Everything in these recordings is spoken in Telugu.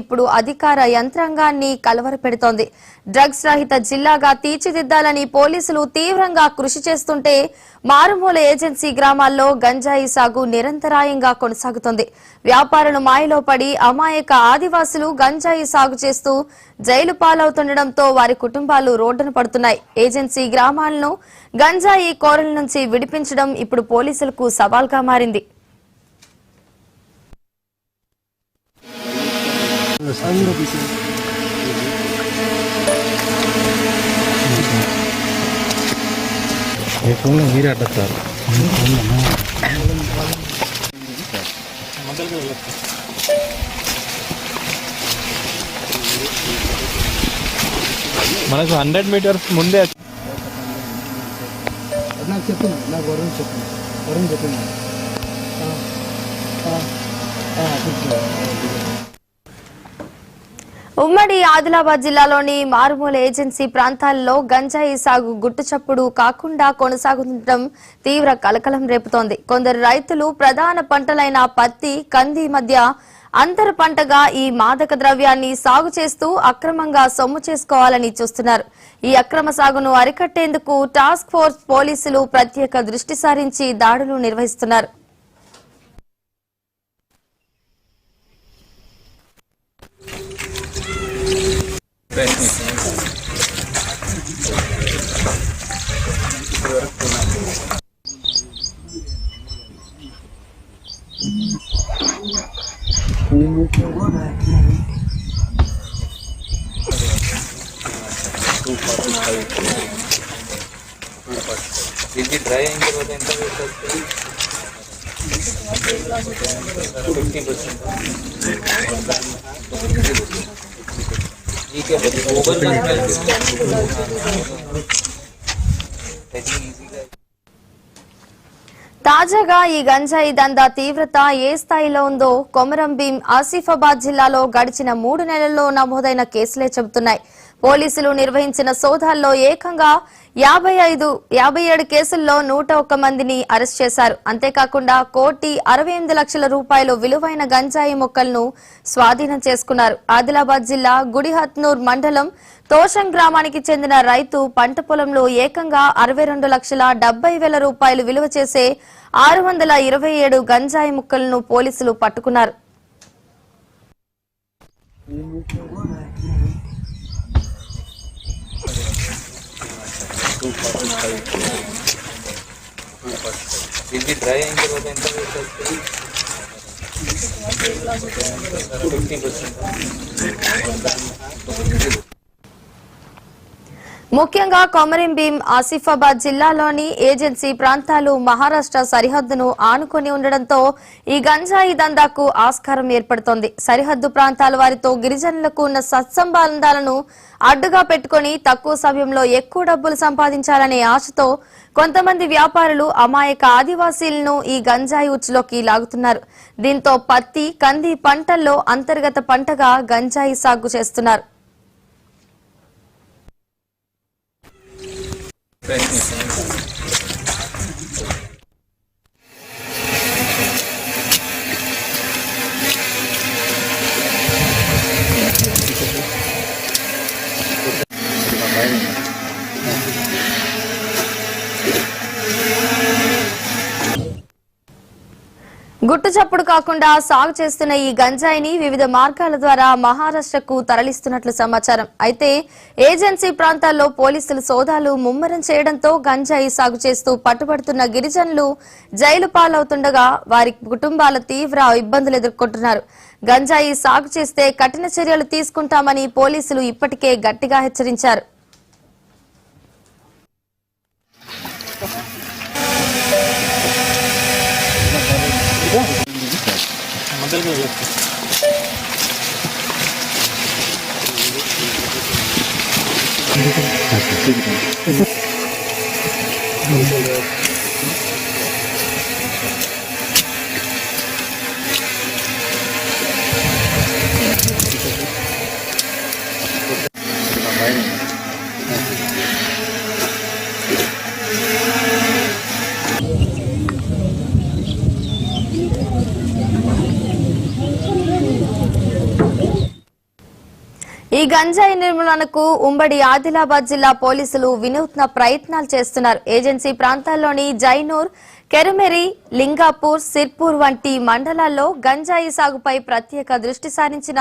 ఇప్పుడు అధికార యంత్రాంగాన్ని కలవరపెడుతోంది. డ్రగ్స్ రహిత జిల్లాగా తీర్చిదిద్దాలని పోలీసులు తీవ్రంగా కృషి చేస్తుంటే మారుమూల ఏజెన్సీ గ్రామాల్లో గంజాయి సాగు నిరంతరాయంగా కొనసాగుతోంది. వ్యాపారులు మాయలో పడి అమాయక ఆదివాసులు గంజాయి సాగు చేస్తూ జైలు పాలవుతుండటంతో వారి కుటుంబాలు రోడ్డున పడుతున్నాయి. ఏజెన్సీ గ్రామాలను గంజాయి కోరల నుంచి విడిపించడం ఇప్పుడు పోలీసులకు సవాల్గా మారింది. మీరే అడ్డతారు మనకు 100 మీటర్స్ ముందే నాకు చెప్పింది, నాకు వరుణ్ చెప్పింది. ఉమ్మడి ఆదిలాబాద్ జిల్లాలోని మారుమూల ఏజెన్సీ ప్రాంతాల్లో గంజాయి సాగు గుట్టుచప్పుడు కాకుండా కొనసాగుతుండటం తీవ్ర కలకలం రేపుతోంది. కొందరు రైతులు ప్రధాన పంటలైన పత్తి, కంది మధ్య అంతర పంటగా ఈ మాదక ద్రవ్యాన్ని సాగు చేస్తూ అక్రమంగా సొమ్ము చేసుకోవాలని చూస్తున్నారు. ఈ అక్రమ సాగును అరికట్టేందుకు టాస్క్ ఫోర్స్ పోలీసులు ప్రత్యేక దృష్టి సారించి దాడులు నిర్వహిస్తున్నారు. ఇది డ్రై అయిన తర్వాత ఎంత రేట్ వస్తుంది? 50%. ठीक है, ओवर తాజాగా ఈ గంజాయి దందా తీవ్రత ఏ స్థాయిలో ఉందో కొమరం భీం ఆసిఫాబాద్ జిల్లాలో గడిచిన 3 నెలల్లో నమోదైన కేసులే చెబుతున్నాయి. పోలీసులు నిర్వహించిన సోదాల్లో ఏకంగా 57 కేసుల్లో 101 మందిని అరెస్ట్ చేశారు. అంతేకాకుండా 1,68,00,000 రూపాయలు విలువైన గంజాయి మొక్కలను స్వాధీనం చేసుకున్నారు. ఆదిలాబాద్ జిల్లా గుడిహత్నూర్ మండలం తోషం గ్రామానికి చెందిన రైతు పంట పొలంలో ఏకంగా 62,70,000 రూపాయలు విలువ చేసే 627 గంజాయి ముక్కలను పోలీసులు పట్టుకున్నారు. ఇది డ్రై అయిన తర్వాత ఎంత రేట్ వస్తుంది? 50%. ముఖ్యంగా కొమరం భీం ఆసిఫాబాద్ జిల్లాలోని ఏజెన్సీ ప్రాంతాలు మహారాష్ట్ర సరిహద్దును ఆనుకొని ఉండడంతో ఈ గంజాయి దందాకు ఆస్కారం ఏర్పడుతోంది. సరిహద్దు ప్రాంతాల వారితో గిరిజనులకు ఉన్న సత్సంబంధాలను అడ్డుగా పెట్టుకుని తక్కువ సమయంలో ఎక్కువ డబ్బులు సంపాదించాలనే ఆశతో కొంతమంది వ్యాపారులు అమాయక ఆదివాసీలను ఈ గంజాయి ఉచ్చులోకి లాగుతున్నారు. దీంతో పత్తి, కంది పంటల్లో అంతర్గత పంటగా గంజాయి సాగు చేస్తున్నారు. గుట్టు చప్పుడు కాకుండా సాగు చేస్తున్న ఈ గంజాయిని వివిధ మార్గాల ద్వారా మహారాష్ట్రకు తరలిస్తున్నట్లు సమాచారం. అయితే ఏజెన్సీ ప్రాంతాల్లో పోలీసులు సోదాలు ముమ్మరం చేయడంతో గంజాయి సాగు చేస్తూ పట్టుబడుతున్న గిరిజనులు జైలు పాలవుతుండగా వారి కుటుంబాల తీవ్ర ఇబ్బందులు ఎదుర్కొంటున్నారు. గంజాయి సాగు చేస్తే కఠిన చర్యలు తీసుకుంటామని పోలీసులు ఇప్పటికే గట్టిగా హెచ్చరించారు. ఈ గంజాయి నిర్మూలనకు ఉమ్మడి ఆదిలాబాద్ జిల్లా పోలీసులు వినూత్న ప్రయత్నాలు చేస్తున్నారు. ఏజెన్సీ ప్రాంతాల్లోని జైనూర్, కెరుమెరి, లింగాపూర్, సిర్పూర్ వంటి మండలాల్లో గంజాయి సాగుపై ప్రత్యేక దృష్టి సారించిన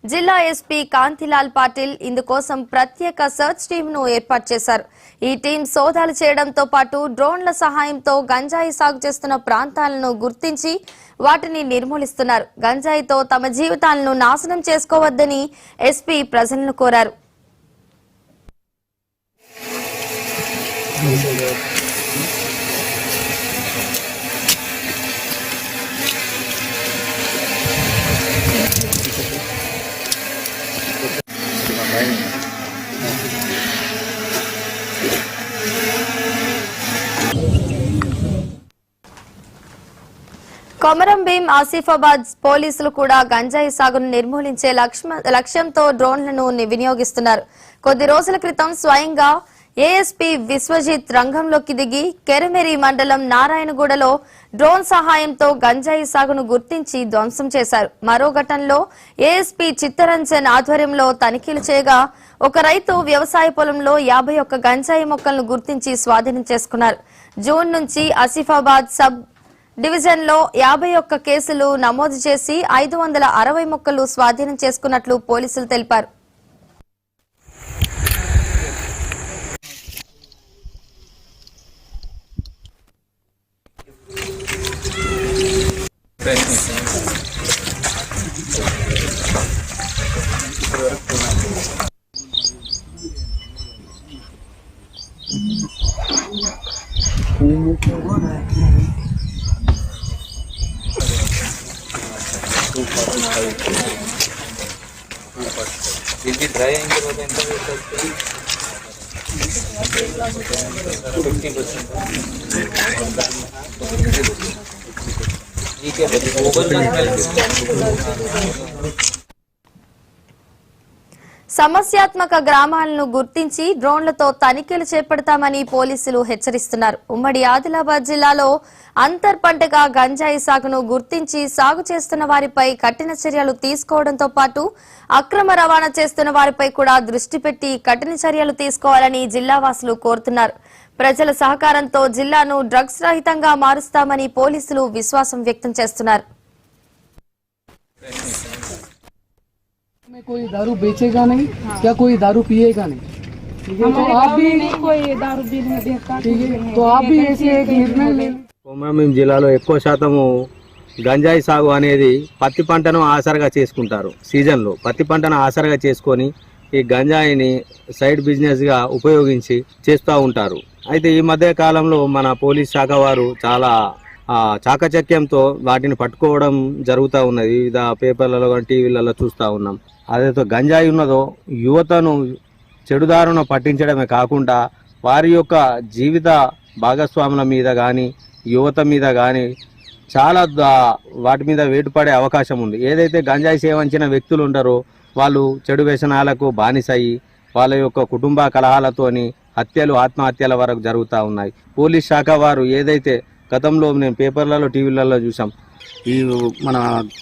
జిల్లా ఎస్పీ కాంతిలాల్ పాటిల్ ఇందుకోసం ప్రత్యేక సర్చ్ టీంను ఏర్పాటు చేశారు. ఈ టీం సోదాలు చేయడంతో పాటు డ్రోన్ల సహాయంతో గంజాయి సాగు చేస్తున్న ప్రాంతాలను గుర్తించి వాటిని నిర్మూలిస్తున్నారు. గంజాయితో తమ జీవితాలను నాశనం చేసుకోవద్దని ఎస్పీ ప్రజలను కోరారు. కొమరంభీం, ఆసిఫాబాద్ పోలీసులు కూడా గంజాయి సాగును నిర్మూలించే లక్ష్యంతో డ్రోన్లను వినియోగిస్తున్నారు. కొద్ది రోజుల క్రితం స్వయంగా ఏఎస్పీ విశ్వజిత్ రంగంలోకి దిగి కెరమెరి మండలం నారాయణగూడలో డ్రోన్ సహాయంతో గంజాయి సాగును గుర్తించి ధ్వంసం చేశారు. మరో ఘటనలో ఏఎస్పీ చిత్తరంజన్ ఆధ్వర్యంలో తనిఖీలు చేయగా ఒక రైతు వ్యవసాయ పొలంలో 51 గంజాయి మొక్కలను గుర్తించి స్వాధీనం చేసుకున్నారు. జూన్ నుంచి ఆసిఫాబాద్ సబ్ డివిజన్ లో 51 కేసులు నమోదు చేసి 560 మొక్కలు స్వాధీనం చేసుకున్నట్లు పోలీసులు తెలిపారు. ఇది డ్రై అయిన తర్వాత ఎంత రేట్ వస్తుంది? 50%. ठीक है, गोबर का సమస్యాత్మక గ్రామాలను గుర్తించి డ్రోన్లతో తనిఖీలు చేపడతామని పోలీసులు హెచ్చరిస్తున్నారు. ఉమ్మడి ఆదిలాబాద్ జిల్లాలో అంతర్ పంటగా గంజాయి సాగును గుర్తించి సాగు చేస్తున్న వారిపై కఠిన చర్యలు తీసుకోవడంతో పాటు అక్రమ రవాణా చేస్తున్న వారిపై కూడా దృష్టి పెట్టి కఠిన చర్యలు తీసుకోవాలని జిల్లావాసులు కోరుతున్నారు. ప్రజల సహకారంతో జిల్లాను డ్రగ్స్ రహితంగా మారుస్తామని పోలీసులు విశ్వాసం వ్యక్తం చేస్తున్నారు. में कोई दारू बेचेगा नहीं, क्या कोई दारू पिएगा नहीं, ठीक है? तो आप भी नहीं कोई दारू पीने देता, ठीक है, तो आप भी ऐसे एक निर्णय ले। కొమరంభీం జిల్లాలో ఎక్కువ శాతము గంజాయి సాగు అనేది పత్తి పంటను ఆసరగా చేసుకుంటారు. సీజన్లో పత్తి పంటను ఆసరగా చేసుకొని ఈ గంజాయిని సైడ్ బిజినెస్గా ఉపయోగించి చేస్తూ ఉంటారు. అయితే ఈ మధ్య కాలంలో మన పోలీస్ శాఖ వారు చాలా చాకచక్యంతో వాటిని పట్టుకోవడం జరుగుతూ ఉన్నది. వివిధ పేపర్లలో కానీ టీవీలలో చూస్తూ ఉన్నాం. అదేతో గంజాయి ఉన్నదో యువతను చెడుదారును పట్టించడమే కాకుండా వారి యొక్క జీవిత భాగస్వాముల మీద కానీ యువత మీద కానీ చాలా వాటి మీద వేటుపడే అవకాశం ఉంది. ఏదైతే గంజాయి సేవించిన వ్యక్తులు ఉంటారో వాళ్ళు చెడు వ్యసనాలకు బానిసయ్యి వాళ్ళ యొక్క కుటుంబ కలహాలతోని హత్యలు, ఆత్మహత్యల వరకు జరుగుతూ ఉన్నాయి. పోలీస్ శాఖ వారు ఏదైతే గతంలో నేను పేపర్లలో టీవీలలో చూసాం, ఈ మన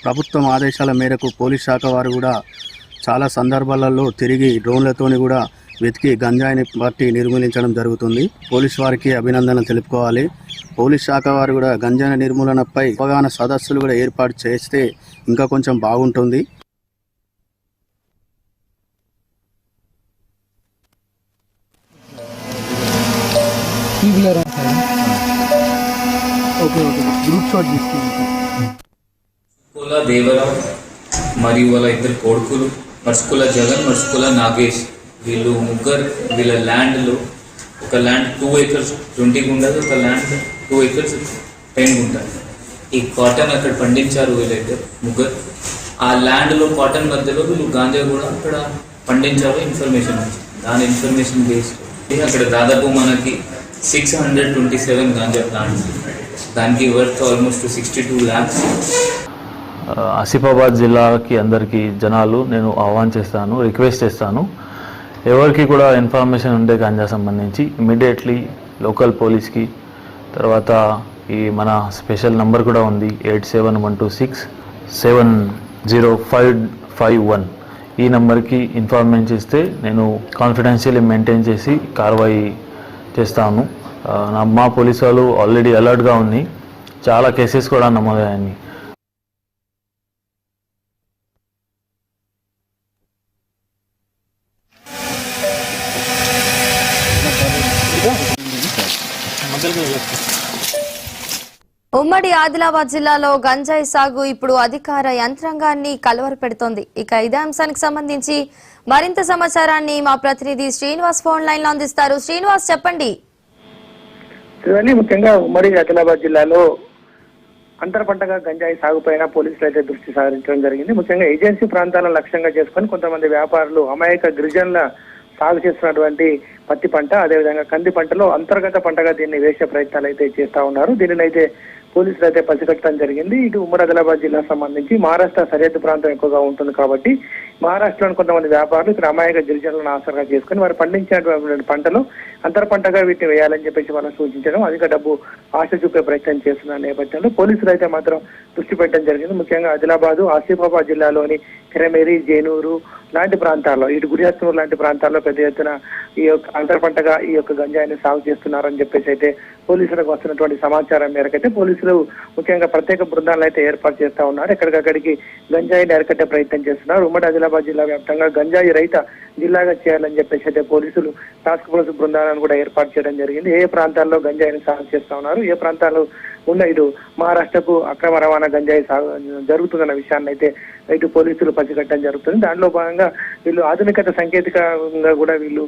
ప్రభుత్వం ఆదేశాల మేరకు పోలీస్ శాఖ వారు కూడా చాలా సందర్భాలలో తిరిగి డ్రోన్లతోని కూడా వెతికి గంజాయిని పట్టి నిర్మూలించడం జరుగుతుంది. పోలీస్ వారికి అభినందనలు తెలుపుకోవాలి. పోలీస్ శాఖ వారు కూడా గంజాయి నిర్మూలనపై అవగాహన సదస్సులు కూడా ఏర్పాటు చేస్తే ఇంకా కొంచెం బాగుంటుంది. గ్రూప్ షాట్ తీసుకుంటాం. దేవరావు మరియు వాళ్ళ ఇద్దరు కొడుకులు మర్చుకుల జగన్, మర్చుకుల నాగేష్, వీళ్ళు ముగ్గురు వీళ్ళ ల్యాండ్లో ఒక ల్యాండ్ 2 acres 20 గుంటలు, ఒక ల్యాండ్ 2 acres 10 గుంటలు. ఈ కాటన్ అక్కడ పండించారు వీళ్ళిద్దరు ముగ్గురు. ఆ ల్యాండ్లో కాటన్ మధ్యలో వీళ్ళు గాంజా కూడా అక్కడ పండించారు ఇన్ఫర్మేషన్ వచ్చింది. దాని ఇన్ఫర్మేషన్ బేస్ అక్కడ దాదాపు మనకి 627 గాంజా ప్లాంట్స్, దానికి వర్త్ ఆల్మోస్ట్ 62 lakhs. ఆసిఫాబాద్ జిల్లాకి అందరికీ జనాలు నేను ఆహ్వానం చేస్తాను, రిక్వెస్ట్ చేస్తాను. ఎవరికి కూడా ఇన్ఫర్మేషన్ ఉంటే గంజా సంబంధించి ఇమీడియట్లీ లోకల్ పోలీస్కి, తర్వాత ఈ మన స్పెషల్ నంబర్ కూడా ఉంది 8712670551. ఈ నెంబర్కి ఇన్ఫర్మేషన్ చేస్తే నేను కాన్ఫిడెన్షియల్లీ మెయింటైన్ చేసి కార్వాయి చేస్తాను. మా పోలీసు వాళ్ళు ఆల్రెడీ అలర్ట్గా ఉంది, చాలా కేసెస్ కూడా నమోదయ్యాయి. ఉమ్మడి ఆదిలాబాద్ జిల్లాలో గంజాయి సాగు ఇప్పుడు అధికార యంత్రాంగాన్ని కలవరపెడుతోంది. ఇక ఇదే అంశానికి సంబంధించి మరింత సమాచారాన్ని మా ప్రతినిధి శ్రీనివాస్ ఫోన్ లైన్ లో అందిస్తారు. శ్రీనివాస్, చెప్పండి. ముఖ్యంగా ఉమ్మడి ఆదిలాబాద్ జిల్లాలో అంతర పంటగా గంజాయి సాగుపైన పోలీసులు అయితే దృష్టి సారించడం జరిగింది. ముఖ్యంగా ఏజెన్సీ ప్రాంతాలను లక్ష్యంగా చేసుకుని కొంతమంది వ్యాపారులు అమాయక గిరిజనుల సాగు చేస్తున్నటువంటి పత్తి పంట, అదేవిధంగా కంది పంటలో అంతర్గత పంటగా దీన్ని వేసే ప్రయత్నాలు అయితే చేస్తా ఉన్నారు. దీనిని అయితే పోలీసులు అయితే పసిగట్టడం జరిగింది. ఇటు ఉమ్మడి ఆదిలాబాద్ జిల్లాకు సంబంధించి మహారాష్ట్ర సరిహద్దు ప్రాంతం ఎక్కువగా ఉంటుంది కాబట్టి మహారాష్ట్రలోని కొంతమంది వ్యాపారులు ఇక్కడ అమాయక గిరిజనులను ఆసరాగా చేసుకుని వారు పండించినటువంటి పంటలు అంతర పంటగా వీటిని వేయాలని చెప్పేసి వాళ్ళని సూచించడం, అధిక డబ్బు ఆశ చూపే ప్రయత్నం చేస్తున్న నేపథ్యంలో పోలీసులు అయితే మాత్రం దృష్టి పెట్టడం జరిగింది. ముఖ్యంగా ఆదిలాబాద్, ఆసిఫాబాద్ జిల్లాలోని కిరమేరి, జేనూరు లాంటి ప్రాంతాల్లో, ఇటు గుడిహత్నూరు లాంటి ప్రాంతాల్లో పెద్ద ఎత్తున ఈ యొక్క అంతర పంటగా ఈ యొక్క గంజాయిని సాగు చేస్తున్నారని చెప్పేసి అయితే పోలీసులకు వస్తున్నటువంటి సమాచారం మేరకైతే పోలీసులు ముఖ్యంగా ప్రత్యేక బృందాలను అయితే ఏర్పాటు చేస్తా ఉన్నారు. ఎక్కడికక్కడికి గంజాయిని అరికట్టే ప్రయత్నం చేస్తున్నారు. ఉమ్మడి ఆదిలాబాద్ జిల్లా వ్యాప్తంగా గంజాయి రహిత జిల్లాగా చేయాలని చెప్పేసి అయితే పోలీసులు టాస్క్ ఫోర్స్ బృందాలను కూడా ఏర్పాటు చేయడం జరిగింది. ఏ ప్రాంతాల్లో గంజాయిని సాగు చేస్తా ఉన్నారు, ఏ ప్రాంతాలు ఉన్న ఇటు మహారాష్ట్రకు అక్రమ రవాణా గంజాయి సాగు జరుగుతుందన్న విషయాన్ని అయితే ఇటు పోలీసులు పసిగట్టడం జరుగుతుంది. దానిలో భాగంగా వీళ్ళు ఆధునికత సాంకేతికంగా కూడా వీళ్ళు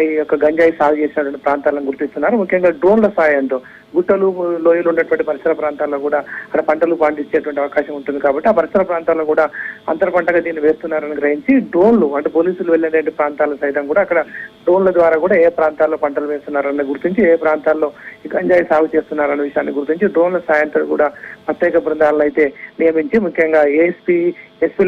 ఈ యొక్క గంజాయి సాగు చేసినటువంటి ప్రాంతాలను గుర్తిస్తున్నారు. ముఖ్యంగా డ్రోన్ల సాయంతో గుట్టలు, లోయలు ఉన్నటువంటి పరిసర ప్రాంతాల్లో కూడా అక్కడ పంటలు పండించేటువంటి అవకాశం ఉంటుంది కాబట్టి ఆ పరిసర ప్రాంతాల్లో కూడా అంతర పంటగా దీన్ని వేస్తున్నారని గ్రహించి డ్రోన్లు, అంటే పోలీసులు వెళ్ళే ప్రాంతాలు సైతం కూడా అక్కడ డ్రోన్ల ద్వారా కూడా ఏ ప్రాంతాల్లో పంటలు వేస్తున్నారని గుర్తించి, ఏ ప్రాంతాల్లో ఈ గంజాయి సాగు చేస్తున్నారన్న విషయాన్ని గుర్తించి డ్రోన్ల సాయంతో కూడా ప్రత్యేక బృందాలను అయితే నియమించి ముఖ్యంగా ఎస్పీ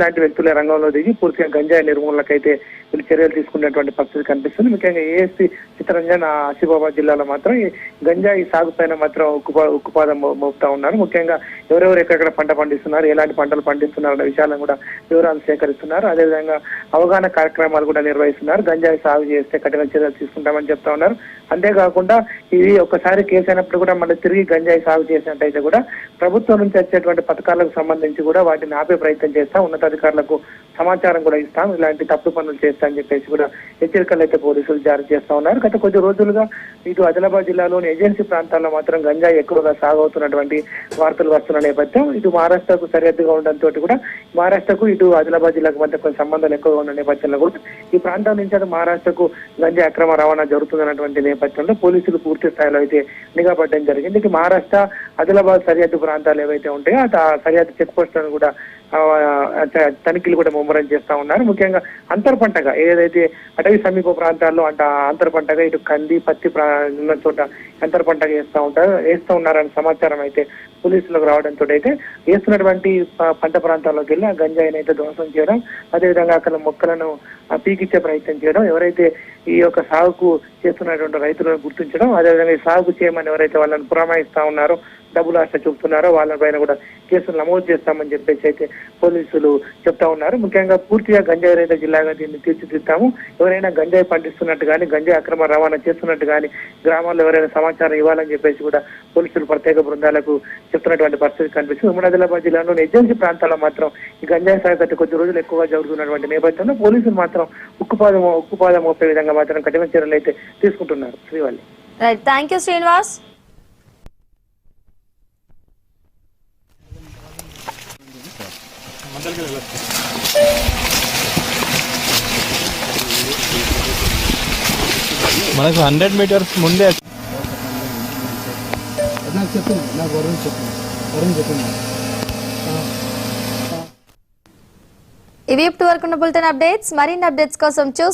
లాంటి వ్యక్తుల రంగంలో దిగి పూర్తిగా గంజాయి నిర్మూలనకైతే వీళ్ళు చర్యలు తీసుకునేటువంటి పరిస్థితి కనిపిస్తుంది. ముఖ్యంగా ఏఎస్పీ చిత్తరంజన్ ఆసిఫాబాద్ జిల్లాలో మాత్రం ఈ గంజాయి సాగు పైన మాత్రం ఉక్కుపాదం మోపుతా ఉన్నారు. ముఖ్యంగా ఎవరెవరు ఎక్కడెక్కడ పంట పండిస్తున్నారు, ఎలాంటి పంటలు పండిస్తున్నారు అనే విషయాలను కూడా వివరాలు సేకరిస్తున్నారు. అదేవిధంగా అవగాహన కార్యక్రమాలు కూడా నిర్వహిస్తున్నారు. గంజాయి సాగు చేస్తే కఠిన చర్యలు తీసుకుంటామని చెప్తా ఉన్నారు. అంతేకాకుండా ఇది ఒక్కసారి కేసు అయినప్పుడు కూడా మళ్ళీ తిరిగి గంజాయి సాగు చేసినట్టయితే కూడా ప్రభుత్వం నుంచి వచ్చేటువంటి పథకాలకు సంబంధించి కూడా వాటిని ఆపే ప్రయత్నం చేస్తాం, ఉన్నతాధికారులకు సమాచారం కూడా ఇస్తాం, ఇలాంటి తప్పుడు పనులు చేస్తా అని చెప్పేసి కూడా హెచ్చరికలు అయితే పోలీసులు జారీ చేస్తా ఉన్నారు. గత కొద్ది రోజులుగా ఇటు ఆదిలాబాద్ జిల్లాలోని ఏజెన్సీ ప్రాంతాల్లో మాత్రం గంజాయి ఎక్కువగా సాగు అవుతున్నటువంటి వార్తలు వస్తున్న నేపథ్యం, ఇటు మహారాష్ట్రకు సరిహద్దుగా ఉండడంతో కూడా మహారాష్ట్రకు ఇటు ఆదిలాబాద్ జిల్లాకు మధ్య కొన్ని సంబంధాలు ఎక్కువగా ఉన్న నేపథ్యంలో కూడా ఈ ప్రాంతం నుంచి అటు మహారాష్ట్రకు గంజాయి అక్రమ రవాణా జరుగుతుందన్నటువంటి నేపథ్యంలో పోలీసులు పూర్తి స్థాయిలో అయితే నిఘా పడడం జరిగింది. ఇటు మహారాష్ట్ర ఆదిలాబాద్ సరిహద్దు ప్రాంతాలు ఏవైతే ఉంటాయో ఆ సరిహద్దు చెక్ పోస్టులను కూడా తనిఖీలు కూడా ముమ్మరం చేస్తా ఉన్నారు. ముఖ్యంగా అంతర పంటగా ఏదైతే అటవీ సమీప ప్రాంతాల్లో అంతర పంటగా ఇటు కంది, పత్తి ఉన్న చోట అంతర పంటగా వేస్తూ ఉన్నారని సమాచారం అయితే పోలీసులకు రావడంతో అయితే వేస్తున్నటువంటి పంట ప్రాంతాల్లోకి వెళ్ళి ఆ గంజాయిని అయితే ధ్వంసం చేయడం, అదేవిధంగా అక్కడ మొక్కలను పీకిచ్చే ప్రయత్నం చేయడం, ఎవరైతే ఈ యొక్క సాగుకు చేస్తున్నటువంటి రైతులను గుర్తించడం, అదేవిధంగా ఈ సాగు చేయమని ఎవరైతే వాళ్ళని పురమాయిస్తా ఉన్నారో, డబ్బులు ఆశ చూపుతున్నారో వాళ్ళపైన కూడా కేసులు నమోదు చేస్తామని చెప్పేసి అయితే పోలీసులు చెప్తా ఉన్నారు. ముఖ్యంగా పూర్తిగా గంజాయి రహిత జిల్లాగా దీన్ని తీర్చిదిద్దాము, ఎవరైనా గంజాయి పండిస్తున్నట్టు కానీ గంజాయి అక్రమ రవాణా చేస్తున్నట్టు కానీ గ్రామాల్లో ఎవరైనా సమాచారం ఇవ్వాలని చెప్పేసి కూడా పోలీసులు ప్రత్యేక బృందాలకు చెప్తున్నటువంటి పరిస్థితి కనిపిస్తుంది. ఉమ్మడి ఆదిలాబాద్ జిల్లాలోని ఏజెన్సీ ప్రాంతాల్లో మాత్రం ఈ గంజాయి సాగు గత కొద్ది రోజులు ఎక్కువగా జరుగుతున్నటువంటి నేపథ్యంలో పోలీసులు మాత్రం ఉక్కుపాదం మోపే విధంగా మాత్రం కఠిన చర్యలు అయితే తీసుకుంటున్నారు. Srivalli. Right, thank you Srinivas. మనకు 100 మీటర్స్ ముందే నాకు చెప్పింది, నాకు వరుణ్ చెప్పింది. ఇవి ఇప్పటి వరకు ఉన్న బులెటిన్ అప్డేట్స్. మరిన్ని అప్డేట్స్ కోసం